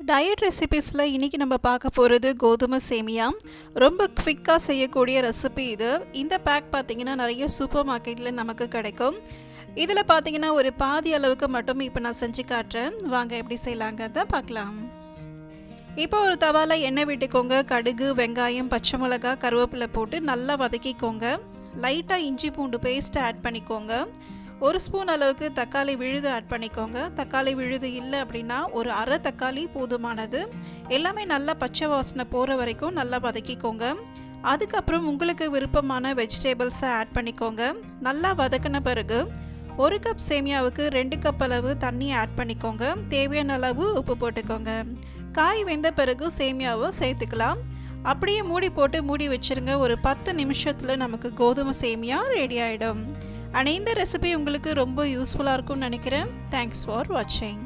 Diet ரெசிபீஸில் இன்றைக்கி நம்ம பார்க்க போகிறது கோதுமை சேமியா. ரொம்ப குவிக்காக செய்யக்கூடிய ரெசிபி இது. இந்த பேக் பார்த்திங்கன்னா நிறைய சூப்பர் மார்க்கெட்டில் நமக்கு கிடைக்கும். இதில் பார்த்திங்கன்னா ஒரு பாதி அளவுக்கு மட்டும் இப்போ நான் செஞ்சு காட்டுறேன். வாங்க எப்படி செய்யலாங்கிறத பார்க்கலாம். இப்போ ஒரு தவாவில் எண்ணெய் விட்டுக்கோங்க. கடுகு, வெங்காயம், பச்சை மிளகாய், கருவேப்பிலை போட்டு நல்லா வதக்கிக்கோங்க. லைட்டாக இஞ்சி பூண்டு பேஸ்ட் ஆட் பண்ணிக்கோங்க. ஒரு ஸ்பூன் அளவுக்கு தக்காளி விழுது ஆட் பண்ணிக்கோங்க. தக்காளி விழுது இல்லை அப்படின்னா ஒரு அரை தக்காளி போதுமானது. எல்லாமே நல்லா பச்சை வாசனை போகிற வரைக்கும் நல்லா வதக்கிக்கோங்க. அதுக்கப்புறம் உங்களுக்கு விருப்பமான வெஜிடபிள்ஸை ஆட் பண்ணிக்கோங்க. நல்லா வதக்கின பிறகு 1 கப் சேமியாவுக்கு 2 கப் அளவு தண்ணி ஆட் பண்ணிக்கோங்க. தேவையான அளவு உப்பு போட்டுக்கோங்க. காய் வெந்த பிறகு சேமியாவை சேர்த்துக்கலாம். அப்படியே மூடி வச்சுருங்க. ஒரு 10 நிமிஷத்தில் நமக்கு கோதுமை சேமியா ரெடி ஆகிடும். ஆனால் இந்த ரெசிபி உங்களுக்கு ரொம்ப யூஸ்ஃபுல்லாக இருக்கும்னு நினைக்கிறேன். தேங்க்ஸ் ஃபார் வாட்சிங்.